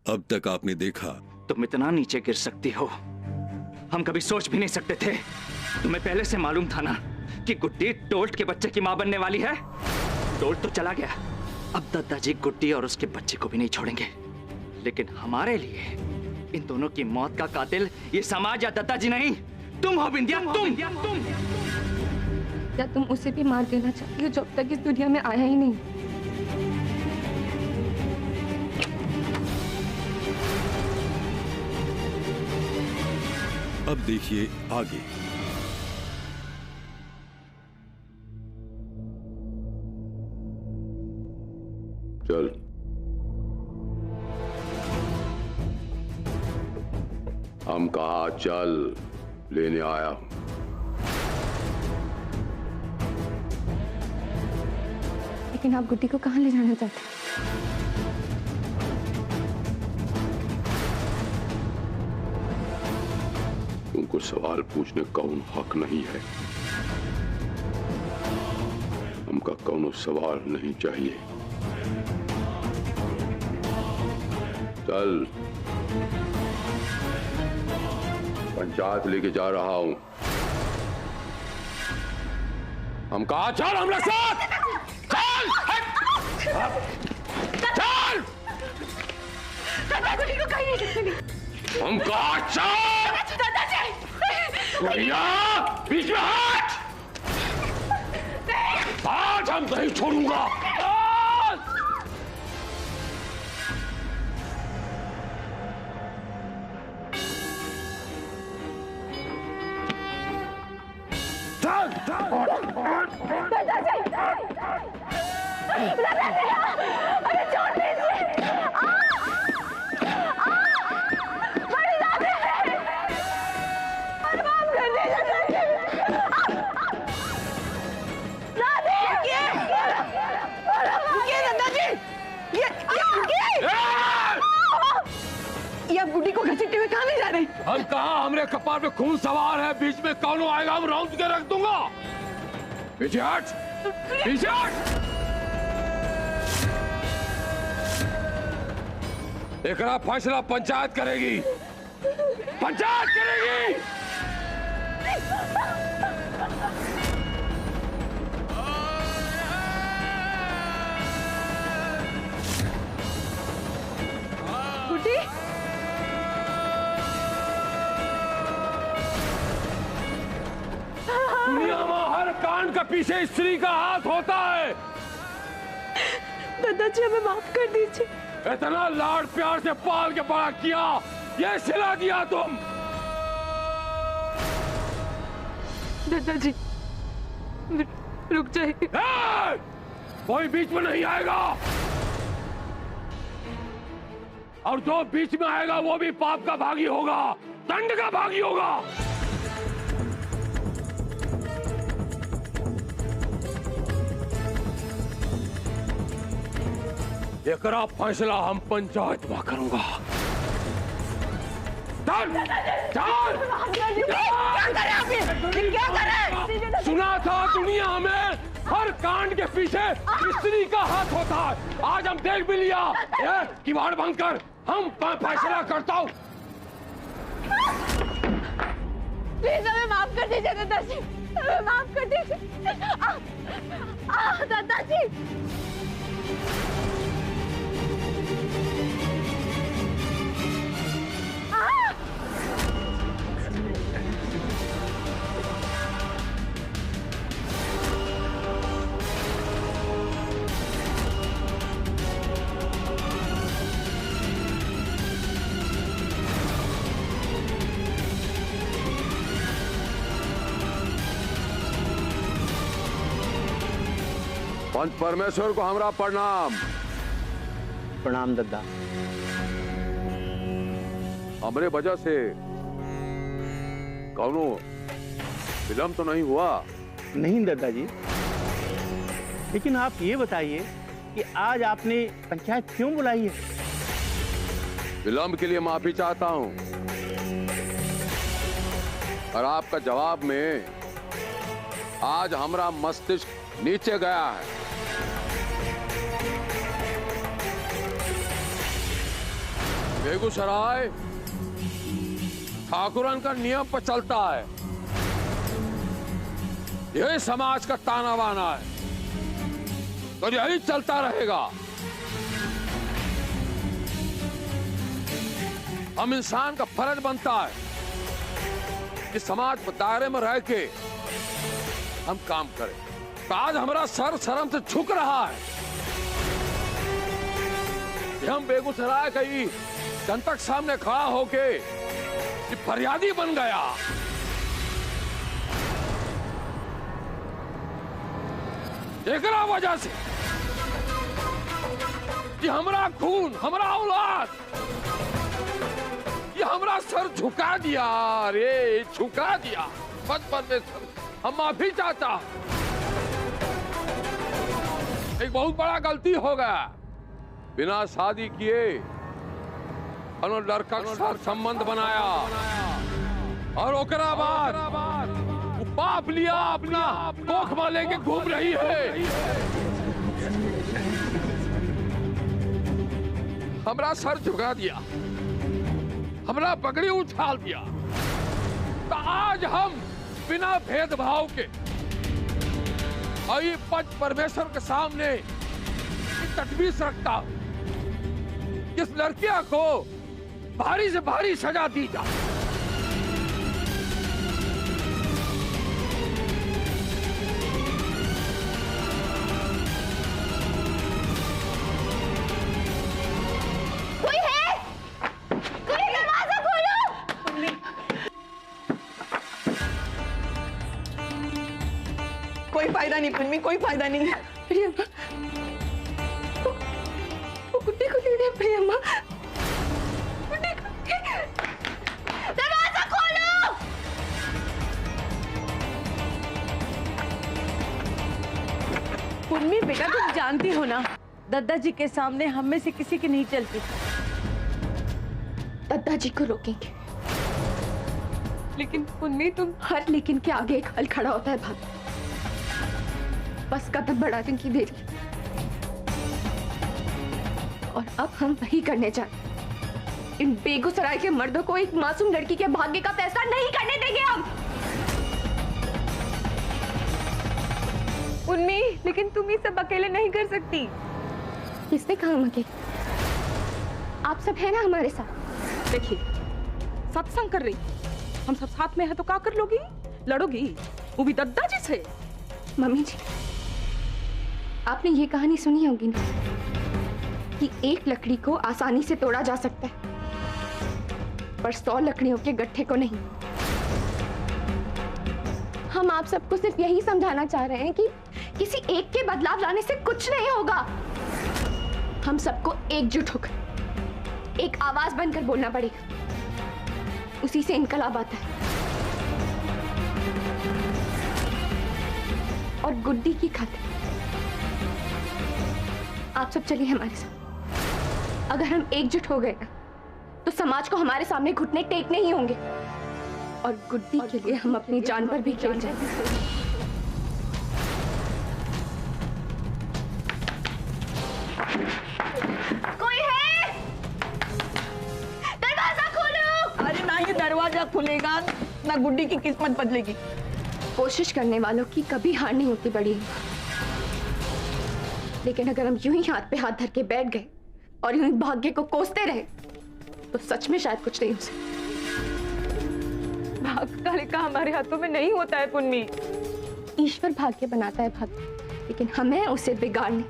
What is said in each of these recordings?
अब तक आपने देखा। तुम इतना नीचे गिर सकती हो, हम कभी सोच भी नहीं सकते थे। तुम्हें पहले से मालूम था ना कि गुड्डी टोल्ट के बच्चे की मां बनने वाली है। टोल्ट तो चला गया, अब दादाजी गुड्डी और उसके बच्चे को भी नहीं छोड़ेंगे। लेकिन हमारे लिए इन दोनों की मौत का कातिल ये समाज या दादाजी नहीं, तुम हो बिंदिया, तुम। क्या तुम उसे भी मार देना चाहती हो जो अब तक इस दुनिया में आया ही नहीं? अब देखिए आगे। चल, हम कहा चल, लेने आया हूं। लेकिन आप गुड्डी को कहाँ ले जाना चाहते हैं? तुमको सवाल पूछने का कौन हक नहीं है। हमका कौनो सवाल नहीं चाहिए। चल, पंचायत लेके जा रहा हूं। हम कहा चल हमारे साथ, चल चल। दादाजी को कहीं नहीं सकते। हम कहा चल। दादाजी बीच में हट। आज हम नहीं छोड़ूंगा। चल अरे छोड़ दीजिए। ये आप गुड्डी को घसीटते हुए कहाँ ले जा रहे हैं? हम कहा हमरे कपार पे खून सवार है, बीच में कौन आएगा हम राउंड के रख दूंगा। पीछे हट, पीछे हट। एकरा फैसला पंचायत करेगी, पंचायत करेगी। गुड्डी दुनिया में हर कांड का पीछे स्त्री का हाथ होता है। दादाजी हमें माफ कर दीजिए। इतना लाड प्यार से पाल के बड़ा किया, ये सिला दिया तुम। दादाजी रुक जाइए। कोई बीच में नहीं आएगा, और जो बीच में आएगा वो भी पाप का भागी होगा, दंड का भागी होगा। एकरा फैसला हम पंचायत में करूंगा। चल, चल। क्या करें? सुना था दुनिया में हर कांड के पीछे स्त्री का हाथ होता है। आज हम देख भी लिया। किवाड़ बंद कर, हम फैसला करता हूँ। प्लीज हमें माफ कर दीजिए दादाजी, हमें माफ कर दीजिए। दादाजी पंच परमेश्वर को हमरा प्रणाम। प्रणाम दादा। हमरे वजह से कौनो विलम्ब तो नहीं हुआ? नहीं दादाजी, लेकिन आप ये बताइए कि आज आपने पंचायत क्यों बुलाई है? विलम्ब के लिए माफी चाहता हूं, और आपका जवाब में आज हमरा मस्तिष्क नीचे गया है। बेगूसराय ठाकुरन का नियम पर चलता है। यही समाज का ताना बाना है, तो यही चलता रहेगा। हम इंसान का फर्ज बनता है कि समाज के दायरे में रह के हम काम करें। तो आज हमारा सर शर्म से झुक रहा है कि हम बेगूसराय का ही जनता के सामने खड़ा होके फरियादी बन गया। एकरा वजह से कि हमारा खून, हमारा औलाद, ये हमारा सर झुका दिया। अरे झुका दिया। बचपन में हम माफी चाहता। एक बहुत बड़ा गलती हो गया। बिना शादी किए उन्होंने लड़का के साथ संबंध बनाया और ओकरा बाद वो बाप लिया, अपना कोख में लेके घूम रही है। हमरा सर झुका दिया, हमरा पगड़ी उछाल दिया। तो आज हम बिना भेदभाव के और ये पंच परमेश्वर के सामने तजवीज रखता हूं, इस लड़कियां को भारी से भारी सजा दी जाए। कोई है? कोई दरवाजा खोलो। कोई फायदा नहीं पुन्नी, कोई फायदा नहीं। प्रियम्मा, वो गुड्डी को ले रहे प्रियम्मा। गुड्डी को दरवाजा खोलो। पुन्नी बेटा, तुम जानती हो ना, दादाजी के सामने हम में से किसी की नहीं चलती। दादाजी को रोकेंगे, लेकिन पुन्नी तुम हर लेकिन के आगे एक हल खड़ा होता है भाभी। बस कदम बढ़ाने की देरी। और अब हम वही करने जा रहे हैं। इन बेगूसराय के मर्दों को एक मासूम लड़की के भाग्य का फैसला नहीं करने देंगे हम। पुन्नी, लेकिन तुम ये सब अकेले नहीं कर सकती। किसने कहा हम अकेले? आप सब है ना हमारे साथ। देखिए, सत्संग कर रही, हम सब साथ में है तो क्या कर लोगी? लड़ोगी, वो भी दादाजी से। मम्मी जी, आपने ये कहानी सुनी होगी ना कि एक लकड़ी को आसानी से तोड़ा जा सकता है, पर 100 लकड़ियों के गट्ठे को नहीं। हम आप सबको सिर्फ यही समझाना चाह रहे हैं कि किसी एक के बदलाव लाने से कुछ नहीं होगा। हम सबको एकजुट होकर एक आवाज बनकर बोलना पड़ेगा। उसी से इनकलाब आता है। और गुड्डी की खातिर आप सब चलिए हमारे साथ। अगर हम एकजुट हो गए ना, तो समाज को हमारे सामने घुटने टेकने ही होंगे। और गुड्डी के लिए हम अपनी जान पर भी खेल जाएंगे। कोई है? दरवाजा खोलो। अरे ना, ये दरवाजा खुलेगा ना गुड्डी की किस्मत बदलेगी। कोशिश करने वालों की कभी हार नहीं होती बड़ी। लेकिन अगर हम यूं ही हाथ पे हाथ धर के बैठ गए और यूं ही भाग्य को कोसते रहे, तो सच में शायद कुछ नहीं हो सकता। भाग्य का लेखा हमारे हाथों में नहीं होता है पुन्नी। ईश्वर भाग्य बनाता है भाग्य, लेकिन हमें उसे बिगाड़ने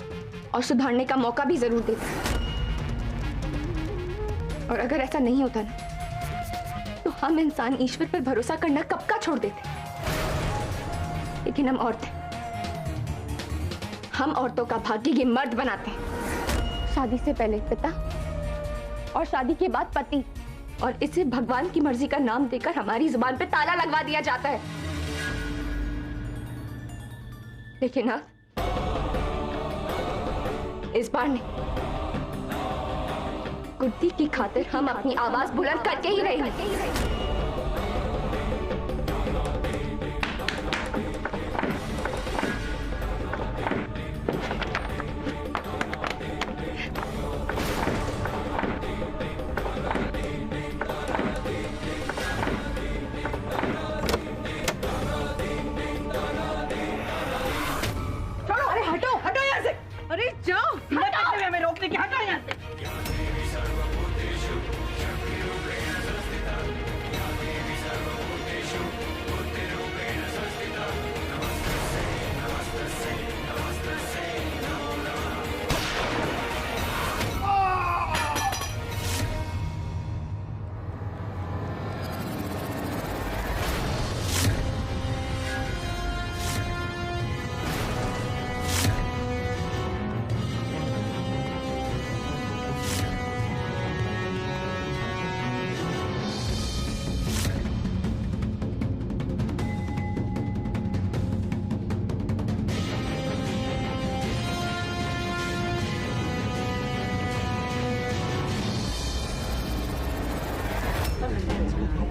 और सुधारने का मौका भी जरूर देता है। और अगर ऐसा नहीं होता ना, तो हम इंसान ईश्वर पर भरोसा करना कब का छोड़ देते। लेकिन हम औरतें, हम औरतों का भाग्य ये मर्द बनाते हैं। शादी से पहले पिता और शादी के बाद पति, और इसे भगवान की मर्जी का नाम देकर हमारी जुबान पे ताला लगवा दिया जाता है। लेकिन ना, इस बार नहीं। गुड्डी की खातिर हम अपनी आवाज बुलंद करके ही रहेंगे।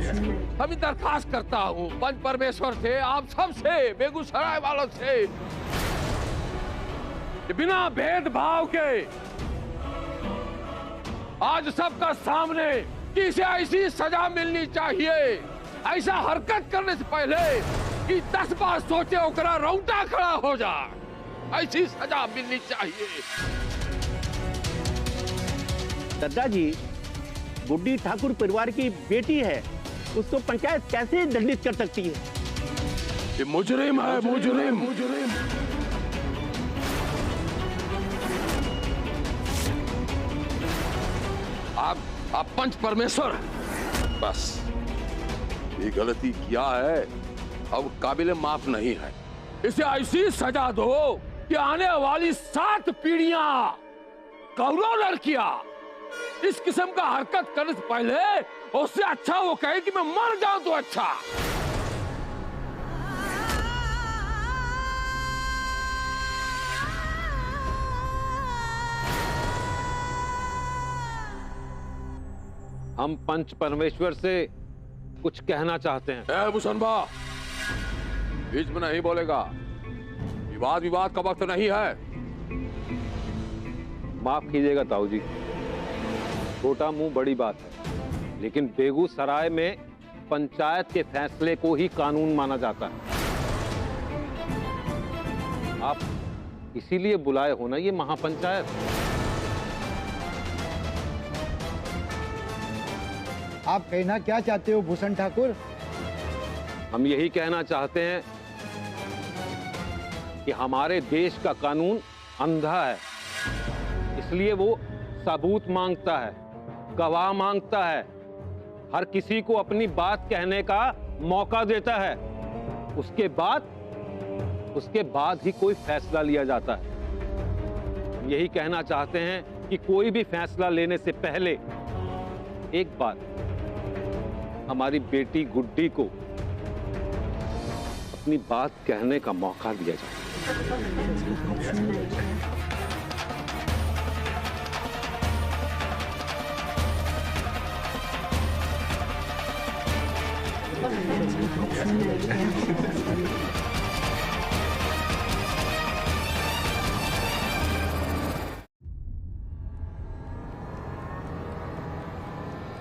अभी दरखास्त करता हूँ पंच परमेश्वर से, आप सबसे, बेगूसराय वालों से, कि बिना भेदभाव के आज सबका सामने कि इसे ऐसी सजा मिलनी चाहिए, ऐसा हरकत करने से पहले कि 10 बार सोचे ओकरा रौंटा खड़ा हो जाए, ऐसी सजा मिलनी चाहिए। दादाजी, गुड्डी ठाकुर परिवार की बेटी है, उसको पंचायत कैसे दंडित कर सकती है? ये मुजरिम है, मुजरिम। आप पंच परमेश्वर, बस ये गलती किया है, अब काबिल माफ नहीं है। इसे ऐसी सजा दो कि आने वाली 7 पीढ़ियां, कौनो लड़कियां इस किस्म का हरकत करने से पहले उससे अच्छा वो कहे कि मैं मर जाऊं तो अच्छा। हम पंच परमेश्वर से कुछ कहना चाहते हैं। मुसलबा, बीच में नहीं बोलेगा, विवाद का वक्त नहीं है। माफ कीजिएगा ताऊ जी, छोटा मुंह बड़ी बात है, लेकिन बेगूसराय में पंचायत के फैसले को ही कानून माना जाता है। आप इसीलिए बुलाए हो ना ये महापंचायत। आप कहना क्या चाहते हो भूषण ठाकुर? हम यही कहना चाहते हैं कि हमारे देश का कानून अंधा है, इसलिए वो सबूत मांगता है, गवाह मांगता है, हर किसी को अपनी बात कहने का मौका देता है, उसके बाद ही कोई फैसला लिया जाता है। हम यही कहना चाहते हैं कि कोई भी फैसला लेने से पहले एक बार हमारी बेटी गुड्डी को अपनी बात कहने का मौका दिया जाए।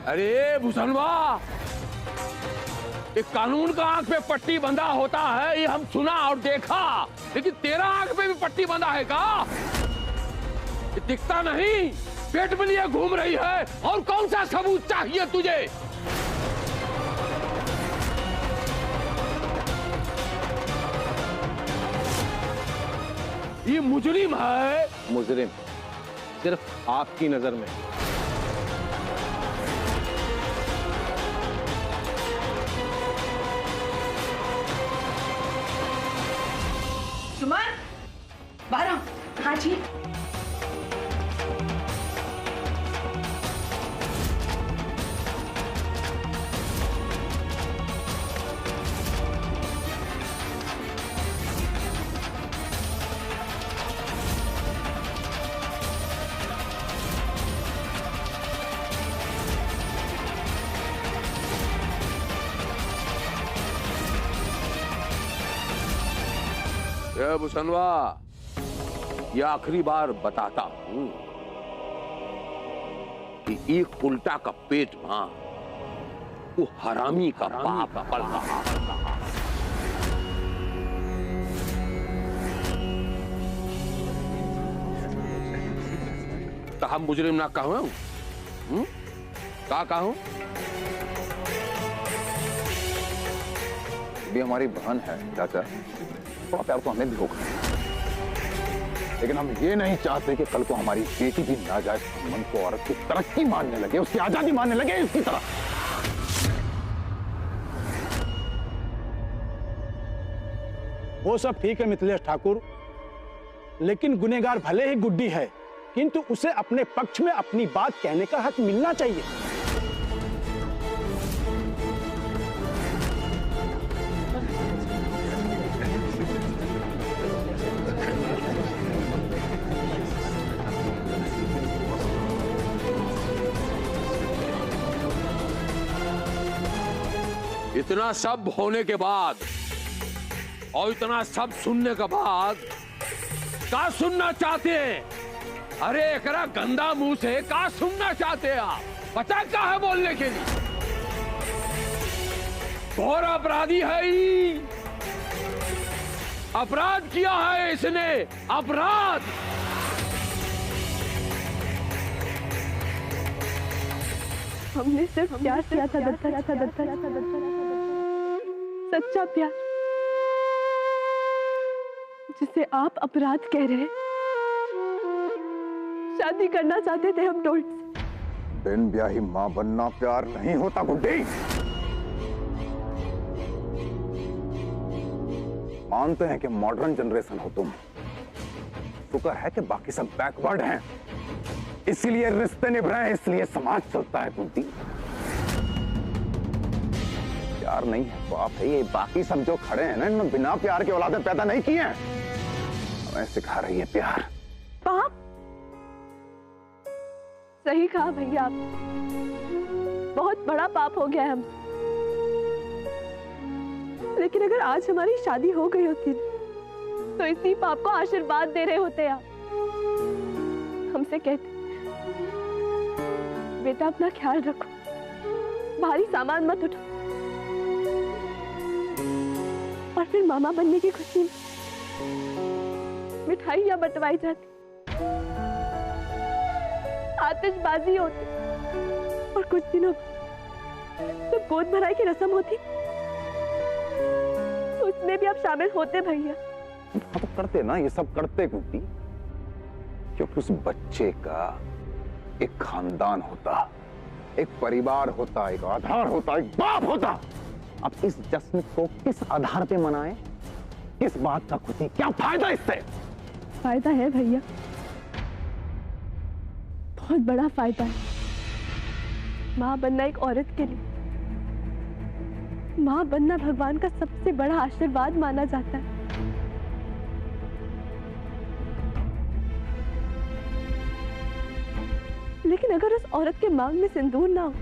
अरे भूषणवा, एक कानून का आंख पे पट्टी बंधा होता है, ये हम सुना और देखा, लेकिन तेरा आंख पे भी पट्टी बंधा है का? ये दिखता नहीं, पेट में लिए घूम रही है, और कौन सा सबूत चाहिए तुझे? ये मुजरिम है। मुजरिम सिर्फ आपकी नजर में। सुमन, बाहर आओ। हाँ जी। भूषणवा, ये आखिरी बार बताता हूं कि एक उल्टा का पेट मां वो हरामी का बाप पल रहा। तो हम मुजरिम ना कहूं? क्या कहूं? भी हमारी बहन है चाचा, थोड़ा प्यार तो हमें भी होगा, लेकिन हम ये नहीं चाहते कि कल को हमारी बेटी भी नाजायज संबंध को औरत की तरक्की मानने लगे, उसकी आजादी मानने लगे इसकी तरह। वो सब ठीक है मिथिलेश ठाकुर, लेकिन गुनहगार भले ही गुड्डी है, किंतु उसे अपने पक्ष में अपनी बात कहने का हक मिलना चाहिए। इतना सब होने के बाद और इतना सब सुनने के बाद क्या सुनना चाहते हैं? अरे एकरा गंदा मुंह से क्या सुनना चाहते हैं आप? पता क्या है बोलने के लिए? घोर अपराधी है ही। अपराध किया है इसने, अपराध। हमने सिर्फ प्यार किया था सच्चा प्यार, जिसे आप अपराध कह रहे हैं। शादी करना चाहते थे हम टोल्ट से। बिन ब्याही मां बनना प्यार नहीं होता गुड्डी। मानते हैं कि मॉडर्न जनरेशन हो तुम, शुक्र है कि बाकी सब बैकवर्ड हैं, इसीलिए रिश्ते निभ रहे हैं, इसलिए समाज चलता है गुड्डी। प्यार नहीं है बाप है ये। बाकी सब जो खड़े हैं ना, इनमें बिना प्यार के औलादें पैदा नहीं की हैं। हमें सिखा रही है प्यार। पाप? सही कहा भैया, आप बहुत बड़ा पाप हो गया है हमसे। लेकिन अगर आज हमारी शादी हो गई होती तो इसी पाप को आशीर्वाद दे रहे होते आप। हमसे कहते, बेटा अपना ख्याल रखो, भारी सामान मत उठाओ। और फिर मामा बनने की खुशी में मिठाइयां बंटवाई जाती, आतिशबाजी होती, और कुछ दिनों जब गोद भराई की रस्म होती तो उसमें भी आप शामिल होते भैया। तो करते ना, ये सब करते गुड्डी, क्योंकि उस बच्चे का एक खानदान होता, एक परिवार होता, एक आधार होता, एक बाप होता। अब इस जश्न को किस आधार पे मनाएं? किस बात का खुशी? क्या फायदा इससे? फायदा है भैया, बहुत बड़ा फायदा है। मां बनना एक औरत के लिए, मां बनना भगवान का सबसे बड़ा आशीर्वाद माना जाता है। लेकिन अगर उस औरत के मांग में सिंदूर ना हो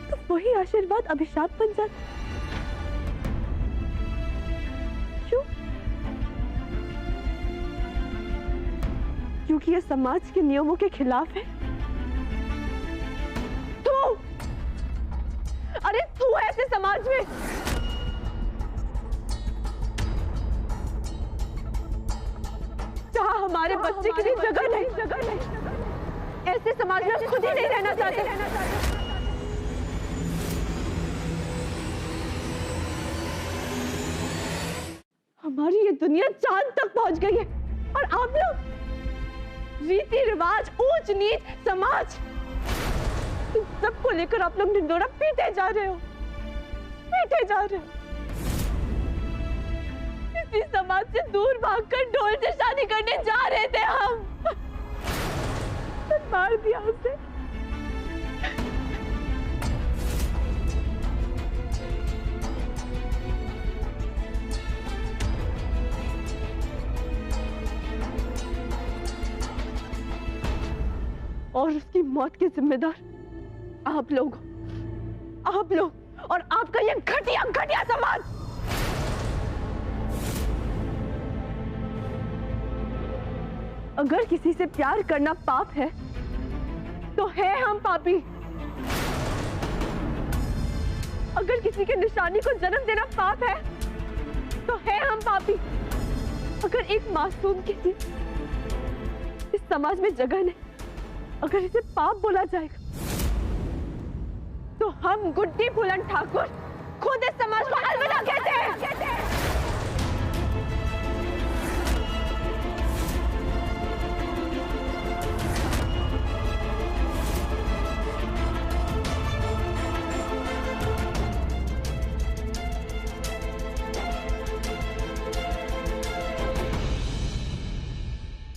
तो वही आशीर्वाद अभिशाप बन जाता। क्यों? क्योंकि ये समाज के नियमों के खिलाफ है। तू, अरे तू है ऐसे समाज में। जहां हमारे बच्चे के लिए जगह नहीं, ऐसे समाज में खुद ही नहीं रहना चाहते। हमारी ये दुनिया चांद तक पहुंच गई है और आप लोग रीति रिवाज, ऊंच नीच, समाज, इन सबको लेकर आप लोग ढिंढोरा पीटे जा रहे हो, पीटे जा रहे हो। इसी समाज से दूर भागकर ढोल से शादी करने जा रहे थे हम, मार दिया उसे। और उसकी मौत के जिम्मेदार आप लोग और आपका ये घटिया घटिया समाज। अगर किसी से प्यार करना पाप है तो है हम पापी। अगर किसी के निशानी को जन्म देना पाप है तो है हम पापी। अगर एक मासूम की इस समाज में जगह नहीं, अगर इसे पाप बोला जाएगा तो हम गुड्डी फूलन ठाकुर खुद इस समाज को अलविदा कहते हैं।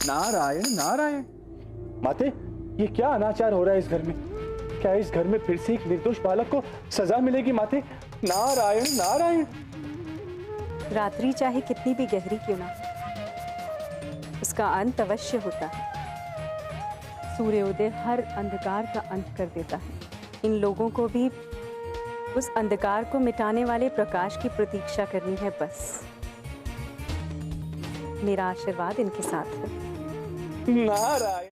नारायण नारायण। माते, ये क्या अनाचार हो रहा है इस घर में? क्या इस घर में फिर से एक निर्दोष बालक को सजा मिलेगी? माते, नारायण नारायण। रात्रि चाहे कितनी भी गहरी क्यों ना, उसका अंत अवश्य होता है। सूर्योदय हर अंधकार का अंत कर देता है। इन लोगों को भी उस अंधकार को मिटाने वाले प्रकाश की प्रतीक्षा करनी है बस। मेरा आशीर्वाद इनके साथ है। नारायण।